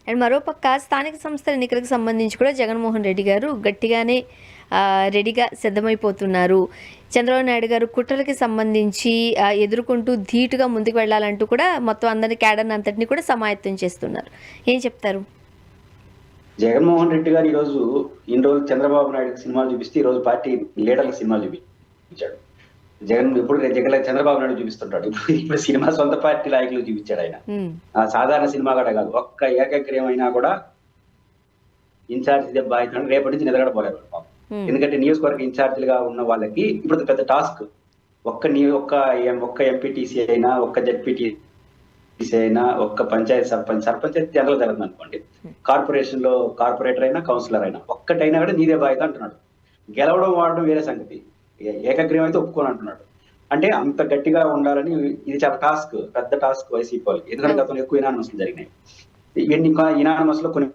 And మరోపక్క స్థానిక సంస్థల ఎన్నికలకు సంబంధించి కూడా జగన్మోహన్ రెడ్డి గారు గట్టిగానే రెడీగా సిద్ధమైపోతున్నారు. చంద్రబాబు నాయుడు గారు కుట్రలకి సంబంధించి ఎదుర్కొంటూ ధీటుగా ముందుకు వెళ్ళాలంటూ కూడా మొత్తం అందరి క్యాడర్ని అంతటిని కూడా సమాయత్తం చేస్తున్నారు. ఏం చెప్తారు? జగన్మోహన్ రెడ్డి గారు ఈరోజు ఇన్ని రోజులు చంద్రబాబు నాయుడు సినిమాలు చూపిస్తే ఈ రోజు పార్టీ లీడర్లకు సినిమాలు చూపించాడు. జగన్ ఇప్పుడు చంద్రబాబు నాయుడు చూపిస్తుంటాడు. ఇప్పుడు సినిమా సొంత పార్టీ నాయకులు చూపించాడు ఆయన. సాధారణ సినిమా కూడా కాదు, ఒక్క ఏకగ్రీవం అయినా కూడా ఇన్ఛార్జ్ దెబ్బ అవుతున్నాడు. రేపటి నుంచి నిద్రగడపోలేరు పాపం. ఎందుకంటే నియోజకవర్గ ఇన్ఛార్జీలుగా ఉన్న వాళ్ళకి ఇప్పుడు పెద్ద టాస్క్. ఒక్క ఎంపీటీసీ అయినా, ఒక్క జెడ్పీటీసీ అయినా, ఒక్క పంచాయతీ సర్పంచ్ అయితే జనరల్ జరుగుతుంది అనుకోండి, కార్పొరేషన్ లో కార్పొరేటర్ అయినా కౌన్సిలర్ అయినా ఒక్కటైనా కూడా నీదే బాధ్యత అంటున్నాడు. గెలవడం వాడడం వేరే సంగతి, ఏకగ్రీవం అయితే ఒప్పుకొని అంటున్నాడు. అంటే అంత గట్టిగా ఉండాలని ఇది చాలా టాస్క్, పెద్ద టాస్క్ వైసీపీ వాళ్ళకి. ఎందుకంటే గతంలో ఎక్కువ ఇనానమస్లు జరిగినాయి. ఇనానమస్ లో కొన్ని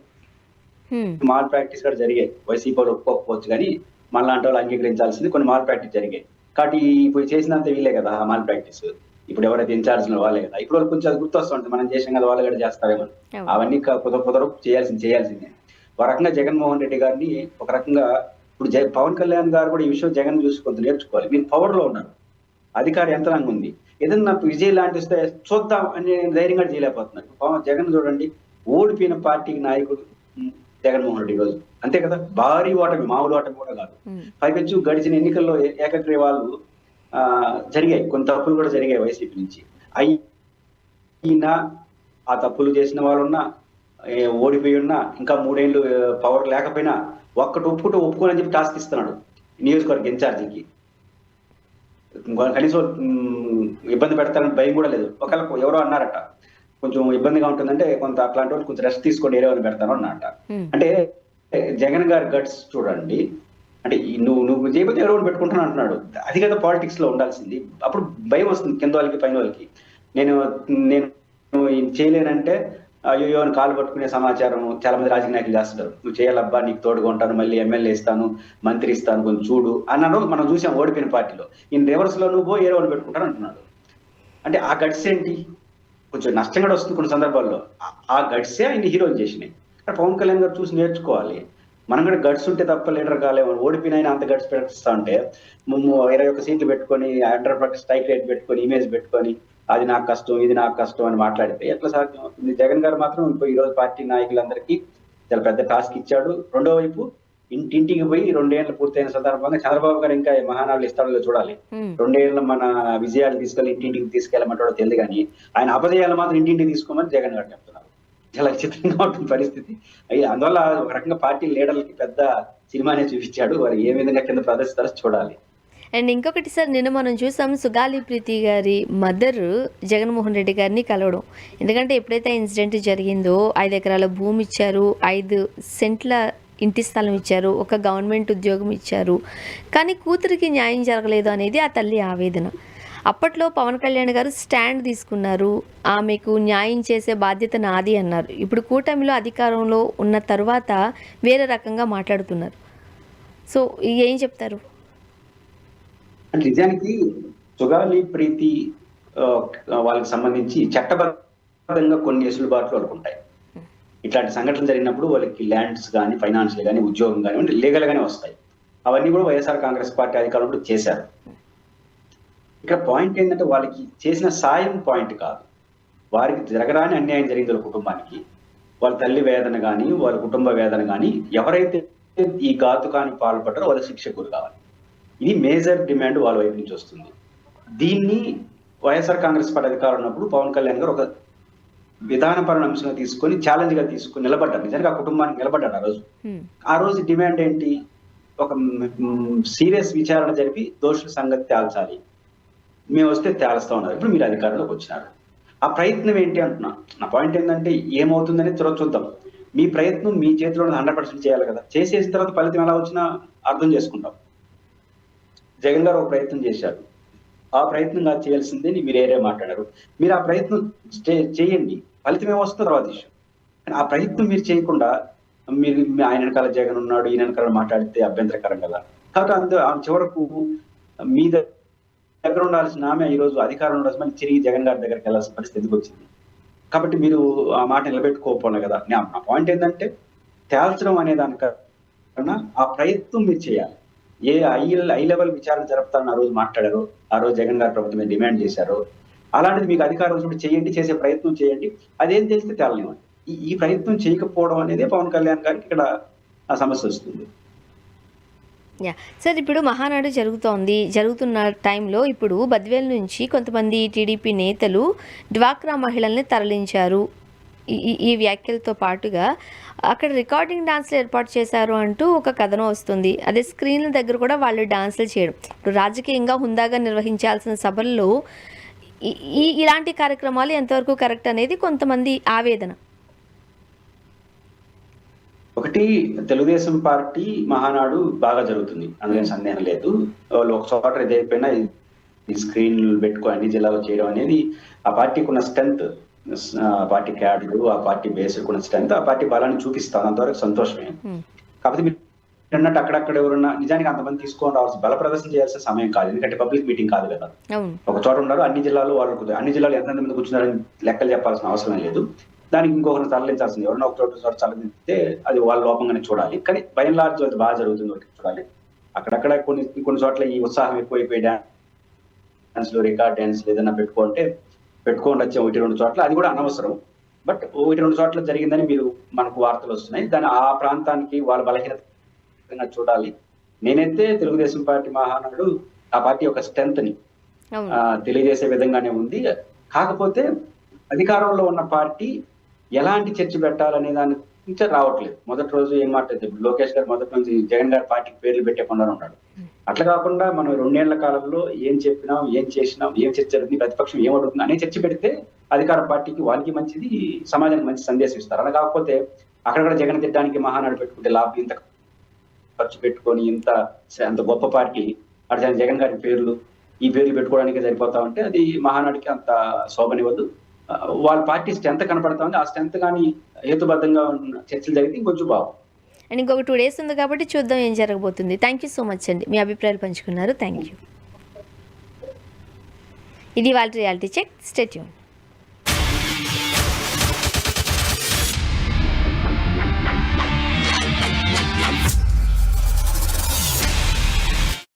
మాల్ ప్రాక్టీస్ కూడా జరిగాయి. వైసీపీ వాళ్ళు ఒప్పుకోకపోవచ్చు కానీ మనలాంటి వాళ్ళు అంగీకరించాల్సింది కొన్ని మాల్ ప్రాక్టీస్ జరిగాయి. కాబట్టి ఇప్పుడు చేసినంత వీళ్ళే కదా ఆ మాల్ ప్రాక్టీస్. ఇప్పుడు ఎవరైతే ఇన్ఛార్జ్ వాళ్ళే కదా. ఇప్పుడు వాళ్ళు కొంచెం అది గుర్తొస్తుంటుంది, మనం చేసాం కదా వాళ్ళు కూడా చేస్తారేమో. అవన్నీ కుదరపు చేయాల్సిందే. ఒక రకంగా జగన్మోహన్ రెడ్డి గారిని ఒక రకంగా ఇప్పుడు పవన్ కళ్యాణ్ గారు కూడా ఈ విషయం జగన్ చూసి కొంత నేర్చుకోవాలి. వీళ్ళు పవర్ లో ఉన్నారు, అధికార యంత్రాంగం ఉంది. ఏదన్నా విజయ్ లాంటి వస్తే చూద్దాం అని ధైర్యంగా చేయలేకపోతున్నారు. జగన్ చూడండి, ఓడిపోయిన పార్టీకి నాయకుడు జగన్మోహన్ రెడ్డి రోజు అంతే కదా, భారీ ఓటమి, మామూలు ఓటమి కూడా కాదు. పైపెచ్చు గడిచిన ఎన్నికల్లో ఏకగ్రీవాలు జరిగాయి, కొన్ని తప్పులు కూడా జరిగాయి వైసీపీ నుంచి. అయినా ఆ తప్పులు చేసిన వాళ్ళున్నా, ఓడిపోయి ఉన్నా, ఇంకా 3 ఏళ్ళు పవర్ లేకపోయినా ఒక్కటి ఒప్పుకోని చెప్పి టాస్క్ ఇస్తున్నాడు నియోజకవర్గ ఇన్ఛార్జికి. కనీసం ఇబ్బంది పెడతారని భయం కూడా లేదు. ఒకవేళ ఎవరో అన్నారట కొంచెం ఇబ్బందిగా ఉంటుందంటే కొంత అట్లాంటి వాళ్ళు కొంచెం రెస్ట్ తీసుకోండి, ఏరేవని పెడతాను అన్నట. అంటే జగన్ గారి గట్స్ చూడండి. అంటే నువ్వు చేయకపోతే ఎవరో పెట్టుకుంటాను అంటున్నాడు. అది కదా పాలిటిక్స్ లో ఉండాల్సింది. అప్పుడు భయం వస్తుంది కింద వాళ్ళకి పైన వాళ్ళకి. నేను చేయలేనంటే అయ్యో అని కాలు పట్టుకునే సమాచారం చాలా మంది రాజకీయ నాయకులు చేస్తారు. నువ్వు చేయాలబ్బా, నీకు తోడుగా ఉంటాను, మళ్ళీ ఎమ్మెల్యే ఇస్తాను, మంత్రి ఇస్తాను, కొంచెం చూడు అన్నాడు. మనం చూసాం ఓడిపోయిన పార్టీలో. ఇన్ రివర్స్ లో నువ్వు ఏరో అని పెట్టుకుంటాను అంటున్నాడు. అంటే ఆ గట్స్ ఏంటి? కొంచెం నష్టం కూడా వస్తుంది కొన్ని సందర్భాల్లో. ఆ గట్సే ఆయన హీరోలు చేసినాయి. పవన్ కళ్యాణ్ గారు చూసి నేర్చుకోవాలి. మనం కూడా గట్స్ ఉంటే తప్ప లీడర్ కాలేము. ఓడిపోయిన అంత గట్స్ ప్రకటిస్తా ఉంటే 21 సీట్లు పెట్టుకొని, అండర్ ప్రాక్టీస్ స్ట్రైక్ రేట్ పెట్టుకొని, ఇమేజ్ పెట్టుకొని, అది నాకు కష్టం, ఇది నాకు కష్టం అని మాట్లాడితే ఎట్లా సాధ్యం అవుతుంది? జగన్ గారు మాత్రం ఈ రోజు పార్టీ నాయకులందరికీ చాలా పెద్ద టాస్క్ ఇచ్చాడు. రెండో వైపు ఇంటింటికి పోయి 2 ఏళ్ళు పూర్తయిన సందర్భంగా చంద్రబాబు గారు ఇంకా మహానాడులు ఇస్తాడో చూడాలి. 2 ఏళ్ళు మన విజయాలు తీసుకెళ్లి ఇంటింటికి తీసుకెళ్ళమంటాడో తెలియదు కానీ ఆయన అపజయాలు మాత్రం ఇంటింటికి తీసుకోమని జగన్ గారు చెప్తున్నారు. చాలా విచిత్రంగా ఉంటుంది పరిస్థితి. అందువల్ల ఒక రకంగా పార్టీ లీడర్లకి పెద్ద సినిమానే చూపించాడు. వారు ఏ విధంగా కింద ప్రదర్శిస్తారో చూడాలి. అండ్ ఇంకొకటి సార్, నిన్న మనం చూసాం సుగాలి ప్రీతి గారి మదర్ జగన్మోహన్ రెడ్డి గారిని కలవడం. ఎందుకంటే ఎప్పుడైతే ఇన్సిడెంట్ జరిగిందో 5 ఎకరాల భూమి ఇచ్చారు, 5 సెంట్ల ఇంటి స్థలం ఇచ్చారు, ఒక గవర్నమెంట్ ఉద్యోగం ఇచ్చారు, కానీ కూతురికి న్యాయం జరగలేదు అనేది ఆ తల్లి ఆవేదన. అప్పట్లో పవన్ కళ్యాణ్ గారు స్టాండ్ తీసుకున్నారు, ఆమెకు న్యాయం చేసే బాధ్యత నాది అన్నారు. ఇప్పుడు కూటమిలో అధికారంలో ఉన్న తర్వాత వేరే రకంగా మాట్లాడుతున్నారు. సో ఏం చెప్తారు? నిజానికి సుగాలి ప్రీతి వాళ్ళకి సంబంధించి చట్టబద్ధంగా కొన్ని వెసులుబాట్లు వాళ్ళకు ఉంటాయి. ఇట్లాంటి సంఘటనలు జరిగినప్పుడు వాళ్ళకి ల్యాండ్స్ కానీ, ఫైనాన్షియల్ కానీ, ఉద్యోగం కానివ్వండి, లీగల్ గానే వస్తాయి. అవన్నీ కూడా వైఎస్ఆర్ కాంగ్రెస్ పార్టీ అధికారంలో చేశారు. ఇక్కడ పాయింట్ ఏంటంటే వాళ్ళకి చేసిన సాయం పాయింట్ కాదు, వారికి జరగరాని అన్యాయం జరిగింది వాళ్ళ కుటుంబానికి. వాళ్ళ తల్లి వేదన కానీ, వాళ్ళ కుటుంబ వేదన కానీ, ఎవరైతే ఈ ఘాతుకానికి పాల్పడ్డారో వాళ్ళ శిక్ష గురి కావాలి. ఇది మేజర్ డిమాండ్ వాళ్ళ వైపు నుంచి వస్తుంది. దీన్ని వైఎస్ఆర్ కాంగ్రెస్ పార్టీ అధికారం ఉన్నప్పుడు పవన్ కళ్యాణ్ గారు ఒక విధానపరమైన అంశంగా తీసుకొని ఛాలెంజ్ గా తీసుకొని నిలబడ్డారు. నిజంగా ఆ కుటుంబానికి నిలబడ్డాడు. ఆ రోజు డిమాండ్ ఏంటి? ఒక సీరియస్ విచారణ జరిపి దోషుల సంగతి తేల్చాలి, మేము వస్తే తేల్స్తా ఉన్నారు. ఇప్పుడు మీరు అధికారంలోకి వచ్చినారు, ఆ ప్రయత్నం ఏంటి అంటున్నా. నా పాయింట్ ఏంటంటే ఏమవుతుందని చూద్దాం. మీ ప్రయత్నం మీ చేతిలో 100% చేయాలి కదా. చేసేసిన తర్వాత ఫలితం ఎలా వచ్చినా అర్థం చేసుకుంటాం. జగన్ గారు ఒక ప్రయత్నం చేశారు, ఆ ప్రయత్నం కాదు చేయాల్సిందే మీరు ఏరే మాట్లాడారు. మీరు ఆ ప్రయత్నం చేయండి, ఫలితం ఏమొస్తుందో తర్వాత విషయం. కానీ ఆ ప్రయత్నం మీరు చేయకుండా మీరు ఆయన వెనకాల జగన్ ఉన్నాడు, ఈయన వెనకాల మాట్లాడితే అభ్యంతరకరం కదా. కాబట్టి చివరకు మీ దగ్గర ఉండాల్సిన ఆమె ఈ రోజు అధికారం ఉండాల్సి మళ్ళీ తిరిగి జగన్ గారి దగ్గరికి వెళ్ళాల్సిన పరిస్థితికి వచ్చింది. కాబట్టి మీరు ఆ మాట నిలబెట్టుకోకపోలే కదా. నా పాయింట్ ఏంటంటే తేల్చడం అనే దానికన్నా ఆ ప్రయత్నం మీరు చేయాలి. ఏ హై లెవెల్ విచారణ జరుపుతారని ఆ రోజు మాట్లాడారో, ఆ రోజు జగన్ గారి ప్రభుత్వం మీద డిమాండ్ చేశారో, అలాంటిది మీకు అధికారం వచ్చినప్పుడు చేయండి, చేసే ప్రయత్నం చేయండి. అదేం తెలిస్తే తేలనివ్వండి. ఈ ప్రయత్నం చేయకపోవడం అనేదే పవన్ కళ్యాణ్ గారికి ఇక్కడ ఆ సమస్య వస్తుంది. యా సార్, ఇప్పుడు మహానాడు జరుగుతున్న టైంలో ఇప్పుడు బద్వేల్ నుంచి కొంతమంది టీడీపీ నేతలు డ్వాక్రా మహిళల్ని తరలించారు. ఈ వ్యాఖ్యలతో పాటుగా అక్కడ రికార్డింగ్ డాన్స్లు ఏర్పాటు చేశారు అంటూ ఒక కథనం వస్తుంది. అదే స్క్రీన్ల దగ్గర కూడా వాళ్ళు డాన్సులు చేయడం, ఇప్పుడు రాజకీయంగా హుందాగా నిర్వహించాల్సిన సభల్లో ఇలాంటి కార్యక్రమాలు ఎంతవరకు కరెక్ట్ అనేది కొంతమంది ఆవేదన. ఒకటి, తెలుగుదేశం పార్టీ మహానాడు బాగా జరుగుతుంది, అందులో సందేహం లేదు. వాళ్ళు ఒక చోట ఇదైపోయినా ఈ స్క్రీన్లు పెట్టుకో అన్ని జిల్లాలో చేయడం అనేది ఆ పార్టీకి ఉన్న స్ట్రెంత్, పార్టీ క్యాడర్, ఆ పార్టీ బేస్డ్ ఉన్న స్ట్రెంత్, ఆ పార్టీ బలాన్ని చూపిస్తాను, అంతవరకు సంతోషమే. కాకపోతే మీరు అన్నట్టు అక్కడక్కడ ఎవరున్నా నిజానికి అంతమంది తీసుకొని రావాల్సిన బల ప్రదర్శన చేయాల్సిన సమయం కాదు, ఎందుకంటే పబ్లిక్ మీటింగ్ కాదు కదా. ఒక చోట ఉన్నారు, అన్ని జిల్లాలు ఎంతమంది మంది కూర్చున్నారని లెక్కలు చెప్పాల్సిన అవసరం లేదు. దానికి ఇంకొకరిని తరలించాల్సింది, ఎవరన్నా ఒక చోట తరలిస్తే అది వాళ్ళ లోపంగానే చూడాలి. కానీ బై అండ్ లార్జ్ అది బాగా జరుగుతుంది ఒకటి చూడాలి. అక్కడక్కడ కొన్ని చోట్ల ఈ ఉత్సాహం ఎక్కువైపోయి డాన్స్లు, రికార్డ్ డాన్స్లు ఏదైనా పెట్టుకోండి వచ్చే 1-2 చోట్ల, అది కూడా అనవసరం. బట్ 1-2 చోట్ల జరిగిందని మనకు వార్తలు వస్తున్నాయి. దాని ఆ ప్రాంతానికి వాళ్ళ బలహీనత చూడాలి. నేనైతే తెలుగుదేశం పార్టీ మహానాడు ఆ పార్టీ యొక్క స్ట్రెంత్ ని తెలియజేసే విధంగానే ఉంది. కాకపోతే అధికారంలో ఉన్న పార్టీ ఎలాంటి చర్చ పెట్టాలనే దాని నుంచి రావట్లేదు. మొదటి రోజు ఏం మాట్లాడుతుంది, లోకేష్ గారు మొదటి నుంచి జగన్ గారి పార్టీకి పేర్లు పెట్టకుండా ఉన్నాడు. అట్లా కాకుండా మనం 2 ఏళ్ల కాలంలో ఏం చెప్పినాం, ఏం చేసినాం, ఏం చర్చ జరుగుతుంది, ప్రతిపక్షం ఏం అడుగుతుంది అనే చర్చ పెడితే అధికార పార్టీకి వాళ్ళకి మంచిది, సమాజానికి మంచి సందేశం ఇస్తారు. అలా కాకపోతే అక్కడక్కడ జగన్ తిట్టడానికి మహానాడు పెట్టుకుంటే లాభం, ఇంత ఖర్చు పెట్టుకొని అంత గొప్ప పార్టీ అటు జగన్ గారి ఈ పేర్లు పెట్టుకోవడానికి సరిపోతా ఉంటే అది మహానాడికి అంత శోభనివ్వదు. వాళ్ళ పార్టీ స్ట్రెంత్ కనపడతా ఉంది. ఆ స్ట్రెంత్ కానీ హేతుబద్ధంగా ఉన్న చర్చలు జరిగితే ఇంకొంచెం బాగుంది. అండ్ ఇంకొక 2 days ఉంది కాబట్టి చూద్దాం ఏం జరగబోతుంది. థ్యాంక్ యూ సో మచ్ అండి, మీ అభిప్రాయాలు పంచుకున్నారు. Thank you. ఇది వాళ్ళ రియాలిటీ చెక్. Stay tune.